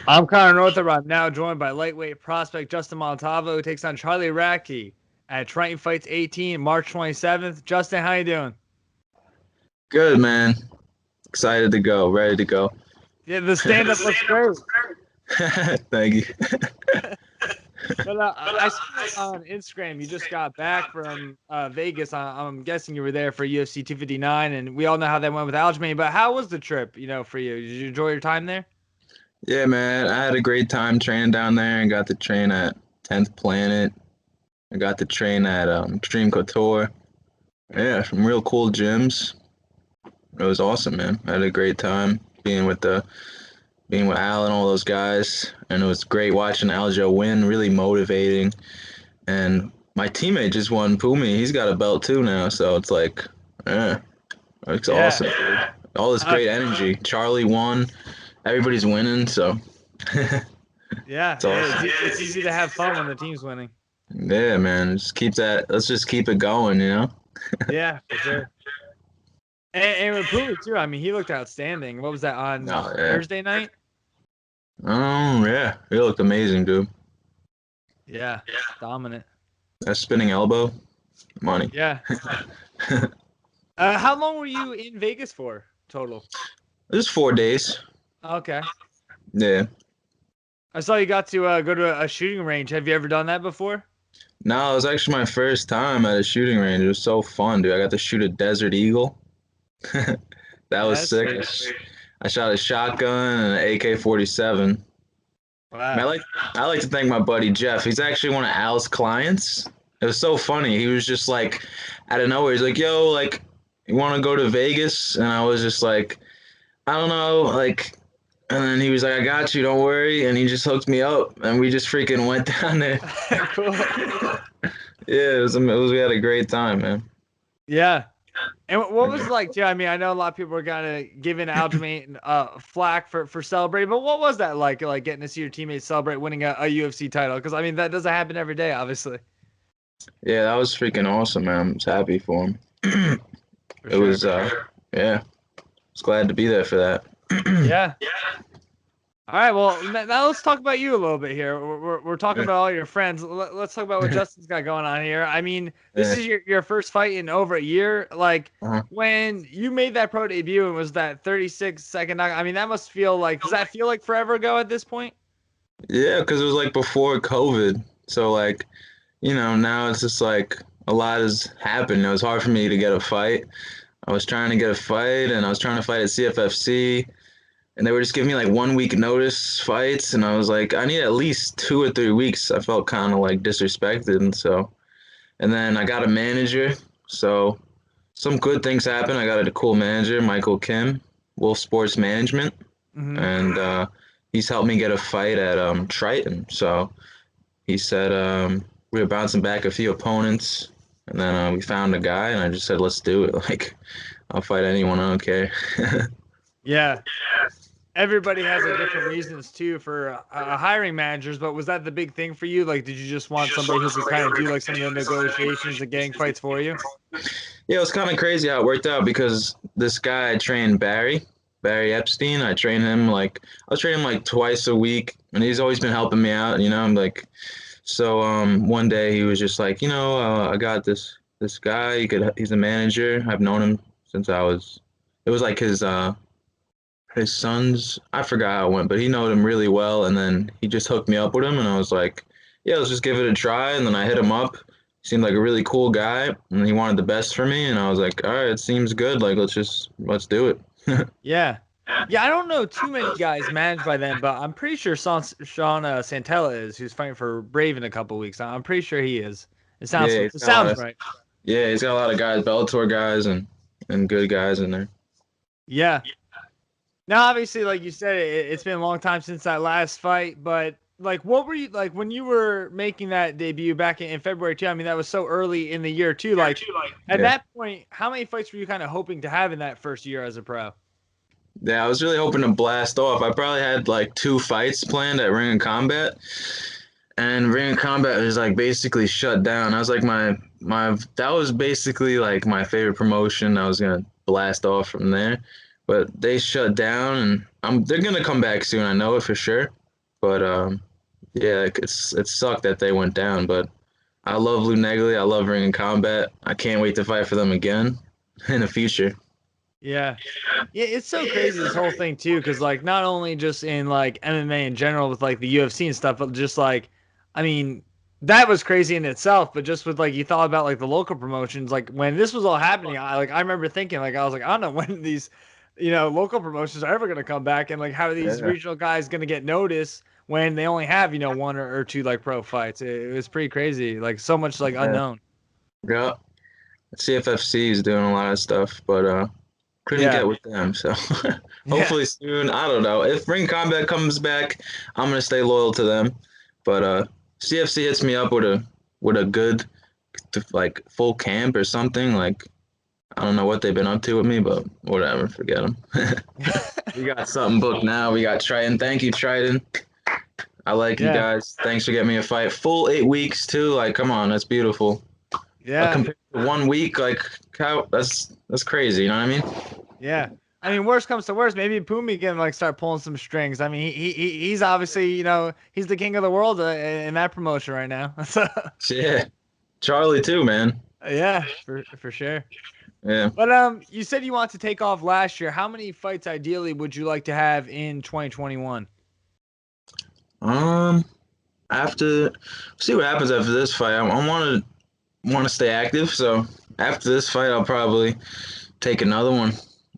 I'm Connor Northrup. I'm now joined by lightweight prospect Justin Montalvo, who takes on Charlie Radtke at Triton Fights 18, March 27th. Justin, how you doing? Good, man. Excited to go. Ready to go. Yeah, the stand-up looks great. Thank you. But I saw on Instagram you just got back from Vegas. I'm guessing you were there for UFC 259, and we all know how that went with Aljamain. But how was the trip, for you? Did you enjoy your time there? Yeah, man. I had a great time training down there and got to train at 10th Planet. I got to train at Extreme Couture. Yeah, some real cool gyms. It was awesome, man. I had a great time being with Al and all those guys, and it was great watching Aljo win. Really motivating. And my teammate just won Pumi. He's got a belt too now, so it's like, yeah, it's Yeah. awesome, dude. All this great energy. Charlie won. Everybody's winning, so Yeah, it's awesome. it's easy to have fun when the team's winning. Yeah, man. Just keep that. Let's just keep it going, you know. Yeah, for sure. And with Puli too. I mean, he looked outstanding. What was that on Oh, yeah. Thursday night? Oh, yeah. He looked amazing, dude. Yeah, dominant. That spinning elbow, money. Yeah. How long were you in Vegas for total? It was 4 days. Okay. Yeah. I saw you got to go to a shooting range. Have you ever done that before? No, it was actually my first time at a shooting range. It was so fun, dude. I got to shoot a Desert Eagle. That was sick. I shot a shotgun and an AK-47. Wow. I like to thank my buddy Jeff. He's actually one of Al's clients. It was so funny. He was just like, out of nowhere, he's like, "Yo, like, you want to go to Vegas?" And I was just like, "I don't know," like. And then he was like, "I got you, don't worry." And he just hooked me up, and we just freaking went down there. Cool. Yeah, we had a great time, man. Yeah. And what was it like, too? I mean, I know a lot of people were kind of giving Aljamain flack for celebrating, but what was that like getting to see your teammates celebrate winning a UFC title? Because, I mean, that doesn't happen every day, obviously. Yeah, that was freaking awesome, man. I was happy for him. For sure. Yeah, I was glad to be there for that. Yeah. All right, well, now let's talk about you a little bit here. We're talking about all your friends. Let's talk about what Justin's got going on here. I mean, this is your first fight in over a year. Like, when you made that pro debut and was that 36-second knock, I mean, that must feel like, does that feel like forever ago at this point? Yeah, because it was like before COVID. So, like, now it's just like a lot has happened. It was hard for me to get a fight. I was trying to get a fight, and I was trying to fight at CFFC. And they were just giving me like 1 week notice fights, and I was like, I need at least 2 or 3 weeks. I felt kind of like disrespected, and then I got a manager, so some good things happened. I got a cool manager, Michael Kim, Wolf Sports Management, and he's helped me get a fight at Triton. So he said we were bouncing back a few opponents, and then we found a guy, and I just said, let's do it. Like, I'll fight anyone, I don't care. Yeah. Everybody has a different reasons too for hiring managers, but was that the big thing for you? Like, did you just want somebody who could kind of do like some of the negotiations and gang fights for you? Yeah, it was kind of crazy how it worked out because this guy I trained, Barry Epstein. I was training him like twice a week, and he's always been helping me out. I'm like, so one day he was just like, I got this guy. He's a manager. I've known him since it was like his son's, I forgot how it went, but he knowed him really well, and then he just hooked me up with him, and I was like, yeah, let's just give it a try. And then I hit him up. He seemed like a really cool guy, and he wanted the best for me, and I was like, all right, it seems good. Like, let's do it. Yeah. Yeah, I don't know too many guys managed by them, but I'm pretty sure Sean Santella is, who's fighting for Brave in a couple weeks. I'm pretty sure he is. It sounds right. Yeah, he's got a lot of guys, Bellator guys, and good guys in there. Yeah. Now, obviously, like you said, it's been a long time since that last fight, but like, what were you like when you were making that debut back in February too? I mean, that was so early in the year too. Like, at that point, how many fights were you kind of hoping to have in that first year as a pro? Yeah, I was really hoping to blast off. I probably had like 2 fights planned at Ring of Combat, and Ring of Combat was like basically shut down. I was like that was basically like my favorite promotion. I was gonna blast off from there. But they shut down, and they're gonna come back soon. I know it for sure. But yeah, it sucked that they went down. But I love Lou Negli. I love Ring in Combat. I can't wait to fight for them again in the future. Yeah. Yeah, it's so crazy this whole thing too, because like not only just in like MMA in general with like the UFC and stuff, but just like, I mean, that was crazy in itself. But just with like you thought about like the local promotions, like when this was all happening, I remember thinking like I was like I don't know when these, local promotions are ever gonna come back, and like how are these Yeah, regional guys gonna get noticed when they only have one or two like pro fights. It was pretty crazy, like so much like yeah, unknown. yeah. CFFC is doing a lot of stuff, but couldn't Yeah, get with them. So yeah, hopefully soon. I don't know if Ring Combat comes back, I'm gonna stay loyal to them. But CFC hits me up with a good like full camp or something. Like I don't know what they've been up to with me, but whatever, forget them. We got something booked now. We got Triton. Thank you, Triton. I like you yeah, guys. Thanks for getting me a fight. Full 8 weeks too. Like, come on, that's beautiful. yeah. Compared to 1 week, like how that's crazy. You know what I mean? Yeah. I mean, worst comes to worst, maybe Pumi can like start pulling some strings. I mean, he's obviously, he's the king of the world in that promotion right now. So, Yeah, Charlie too, man. yeah, for sure. Yeah. But you said you want to take off last year. How many fights ideally would you like to have in 2021? Um. After see what happens after this fight. I want to stay active. So after this fight, I'll probably take another one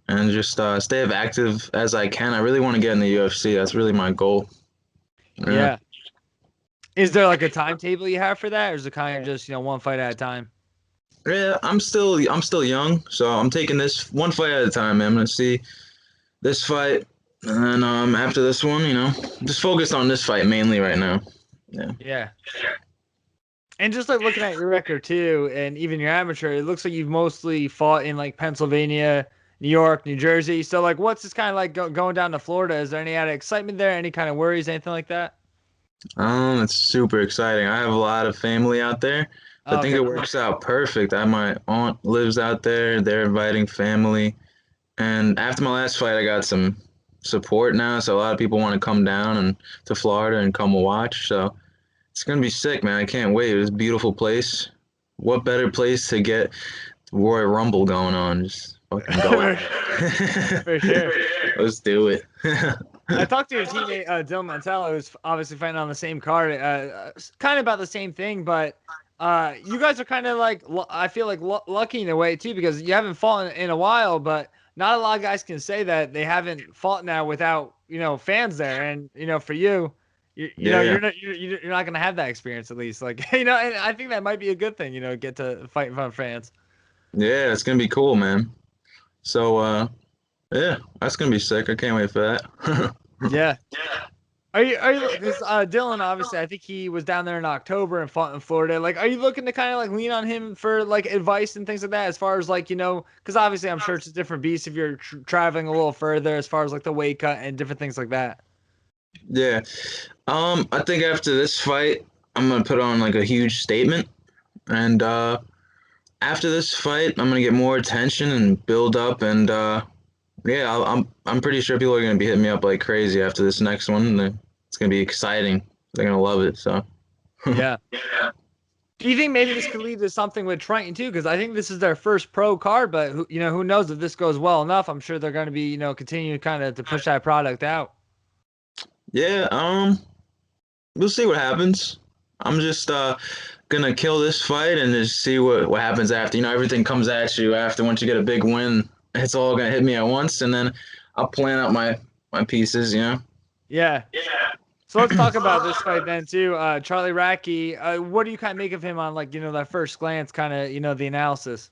and just stay as active as I can. I really want to get in the UFC. That's really my goal. Yeah. Yeah. Is there like a timetable you have for that, or is it kind of just one fight at a time? Yeah, I'm still young, so I'm taking this one fight at a time, man. I'm gonna see this fight, and then after this one, just focused on this fight mainly right now. Yeah. Yeah. And just like looking at your record too, and even your amateur, it looks like you've mostly fought in like Pennsylvania, New York, New Jersey. So like, what's this kind of like going down to Florida? Is there any added excitement there? Any kind of worries, anything like that? It's super exciting. I have a lot of family out there. So I Oh, think okay, it cool. works out perfect. My aunt lives out there. They're inviting family, and after my last fight, I got some support now. So a lot of people want to come down and to Florida and come watch. So it's gonna be sick, man. I can't wait. It's a beautiful place. What better place to get Royal Rumble going on? Just fucking go for, at it. for sure. Let's do it. I talked to your teammate Dylan Montalvo, who's obviously fighting on the same card, kind of about the same thing, but you guys are kind of like I feel like lucky in a way too because you haven't fought in a while, but not a lot of guys can say that they haven't fought now without fans there, and for you. Yeah, You're not gonna have that experience at least, like and I think that might be a good thing, get to fight in front of fans. yeah, it's gonna be cool, man. So, yeah, that's gonna be sick. I can't wait for that. Yeah. Are you because Dylan obviously I think he was down there in October and fought in Florida. Like, are you looking to kind of like lean on him for like advice and things like that as far as like because obviously I'm sure it's a different beast if you're traveling a little further as far as like the weight cut and different things like that. Yeah. I think after this fight, I'm gonna put on like a huge statement, and after this fight, I'm gonna get more attention and build up, and yeah, I'm pretty sure people are gonna be hitting me up like crazy after this next one. It's gonna be exciting. They're gonna love it. So. Yeah. Do you think maybe this could lead to something with Triton too? Because I think this is their first pro card, but who knows if this goes well enough? I'm sure they're going to be continue kind of to push that product out. Yeah. We'll see what happens. I'm just gonna kill this fight and just see what happens after. Everything comes at you after once you get a big win. It's all gonna hit me at once, and then I'll plan out my pieces. Yeah. So let's talk about this fight then too. Charlie Radtke. What do you kind of make of him on like that first glance, kind of the analysis?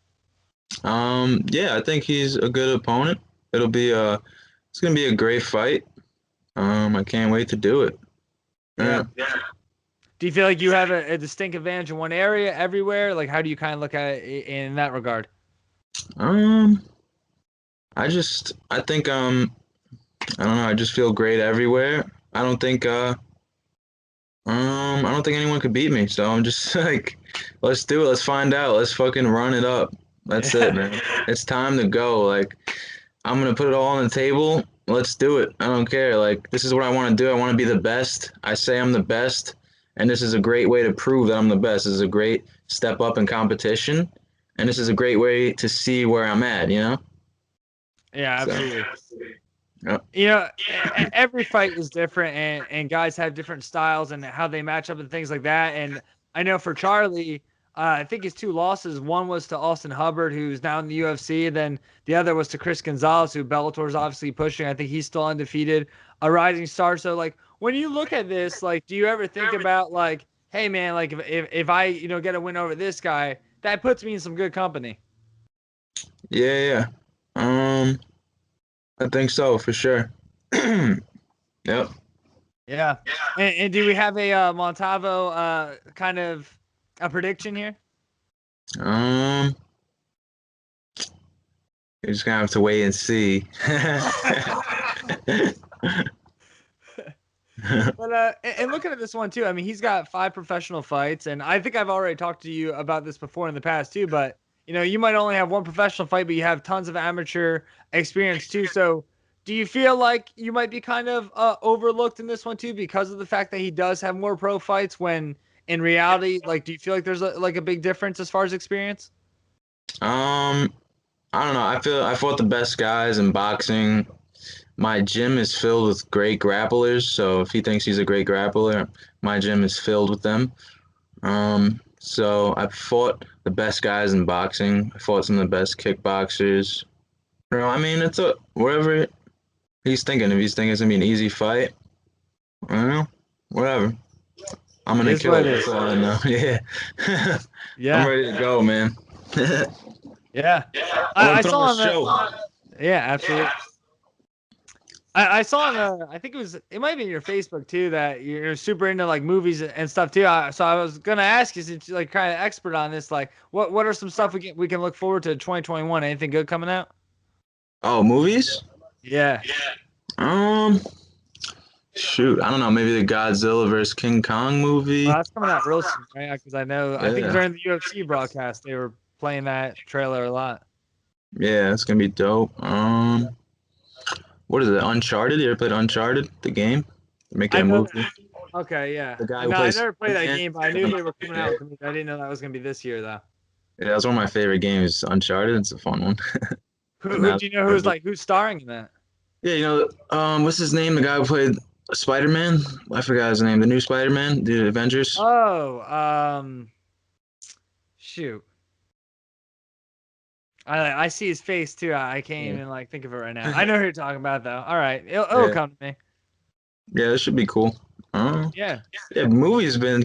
Yeah, I think he's a good opponent. It's gonna be a great fight. I can't wait to do it. Yeah. Yeah. Do you feel like you have a distinct advantage in one area everywhere? Like, how do you kind of look at it in that regard? Um, I think I don't know. I just feel great everywhere. I don't think anyone could beat me. So I'm just like, let's do it. Let's find out. Let's fucking run it up. That's it, man. It's time to go. Like, I'm gonna put it all on the table let's do it. I don't care. Like, this is what I want to do. I want to be the best. I say I'm the best, and this is a great way to prove that I'm the best. This is a great step up in competition, and this is a great way to see where I'm at, you know? Yeah, So, absolutely. yeah. You know, every fight is different, and guys have different styles and how they match up and things like that. And I know for Charlie, I think his two losses, one was to Austin Hubbard, who's now in the UFC, and then the other was to Chris Gonzalez, who Bellator's obviously pushing. I think he's still undefeated, a rising star. So, like, when you look at this, like, do you ever think about, like, hey, man, like, if I, get a win over this guy, that puts me in some good company? Yeah, yeah. I think so for sure. Yep. Yeah. And do we have a Montalvo kind of a prediction here? Um, you're just gonna have to wait and see. But and looking at this one too, I mean, he's got 5 professional fights, and I think I've already talked to you about this before in the past too. But you might only have one professional fight, but you have tons of amateur experience too. So, do you feel like you might be kind of overlooked in this one too because of the fact that he does have more pro fights? When in reality, like, do you feel like there's a big difference as far as experience? Um, I don't know. I fought the best guys in boxing. My gym is filled with great grapplers, so if he thinks he's a great grappler, my gym is filled with them. So I fought the best guys in boxing. I fought some of the best kickboxers. I mean, it's whatever he's thinking. If he's thinking it's gonna be an easy fight, I don't know, whatever. I'm It gonna is kill what it. it That's is. all I know. Yeah. I'm Yeah, ready to go, man. I yeah. want I to put saw on a on the. show. Yeah, absolutely. I saw on I think it might be in your Facebook too that you're super into like movies and stuff too. So I was gonna ask you, since you're like kind of expert on this, like what are some stuff we can look forward to 2021? Anything good coming out? Oh, movies? Yeah. Um, Shoot, I don't know. Maybe the Godzilla versus King Kong Well, movie. that's coming out real soon, right? Because I think Yeah, during the UFC broadcast they were playing that trailer a lot. yeah, it's gonna be dope. What is it? Uncharted? You ever played Uncharted, the game? They're making I a know. movie. Okay, yeah. The guy who No, I plays never played that Spider-Man. game, but I knew they were coming Yeah, out with the movie. I didn't know that was gonna be this year though. yeah, that's one of my favorite games. Uncharted. It's a fun one. Who, But who now, do you know who's starring in that? yeah, what's his name? The guy who played Spider-Man. I forgot his name. The new Spider-Man, the Avengers. Oh, shoot. I see his face too. I can't Yeah, even like think of it right now. I know who you're talking about though. All right, it'll yeah, come to me. yeah. This should be cool. Uh, Yeah, Yeah, movies been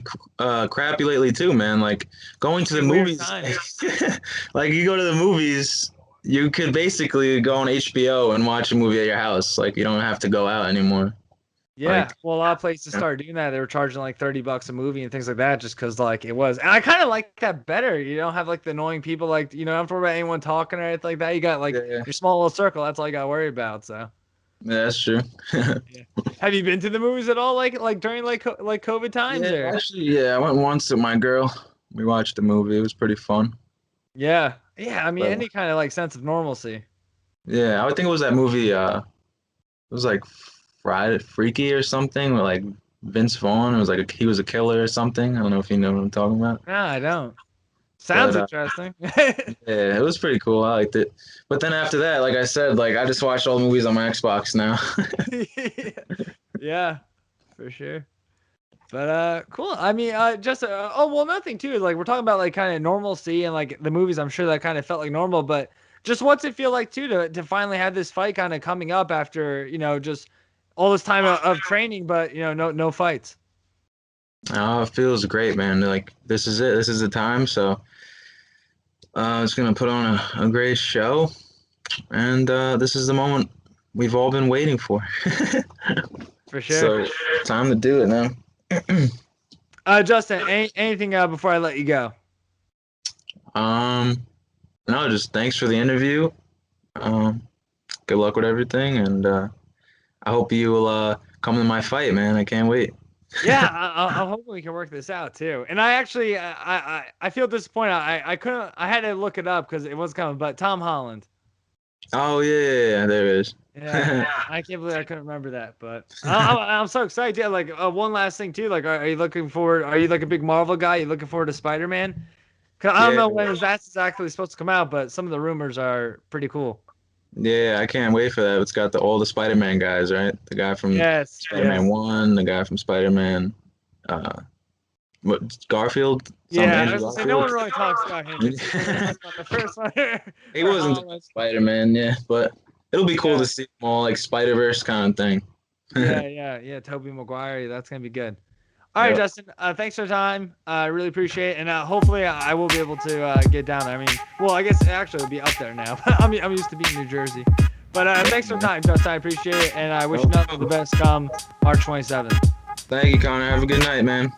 crappy lately too, man. Like going to the in weird movies, times. like you go to the movies, you could basically go on HBO and watch a movie at your house. Like you don't have to go out anymore. Yeah, Like, well, a lot of places started doing that. They were charging like $30 a movie and things like that, just because like it was. And I kind of like that better. You don't have like the annoying people, like you don't have to worry about anyone talking or anything like that. You got like yeah, your small little circle. That's all you got to worry about. So. yeah, that's true. Yeah. Have you been to the movies at all, like during like COVID times Yeah, or? actually, yeah, I went once with my girl. We watched the movie. It was pretty fun. Yeah, yeah. I mean, But any kind of like sense of normalcy. yeah, I would think it was that movie. It was like Friday Freaky or something, with like Vince Vaughn. It was like he was a killer or something. I don't know if you know what I'm talking about. No, I don't. Sounds But interesting. yeah, it was pretty cool. I liked it. But then after that, like I said, like I just watched all the movies on my Xbox now. Yeah, for sure. But cool. I mean, just oh well, another thing too is like we're talking about like kind of normalcy and like the movies. I'm sure that kind of felt like normal, but just what's it feel like too to finally have this fight kind of coming up after just all this time of training, but no fights. Oh, it feels great, man. Like this is it. This is the time. So it's gonna put on a great show, and this is the moment we've all been waiting for. For sure. So time to do it now. Justin, anything before I let you go? Um, no, just thanks for the interview. Um, Good luck with everything, and I hope you will come to my fight, man. I can't wait. Yeah, I'm hoping we can work this out too. And I actually, I feel disappointed. I couldn't. I had to look it up because it was coming. But Tom Holland. Oh yeah, there it is. Yeah, I can't believe I couldn't remember that, but I'm so excited. Yeah, like one last thing too. Like, are you looking forward? Are you like a big Marvel guy? You looking forward to Spider-Man? Cause I don't Yeah, know when that's exactly supposed to come out, but some of the rumors are pretty cool. yeah, I can't wait for that. It's got all the Spider-Man guys, right? The guy from Yes, Spider-Man yes. 1, the guy from Spider-Man, uh, what Garfield? Some Yeah, I Andrew was gonna say no Garfield. one really talks about him because he wasn't much about the first one He or wasn't Holland. Spider-Man, yeah, but it'll be cool Yeah, to see them all like Spider-Verse kind of thing. yeah. Tobey Maguire, that's gonna be good. All right, Yep. Justin. Thanks for the time. I really appreciate it, and hopefully I will be able to get down there. I mean, well, I guess actually it'll be up there now. I'm used to being in New Jersey, but thanks for the time, Justin. I appreciate it, and I wish you nothing but the best come March 27th. Thank you, Connor. Have a good night, man.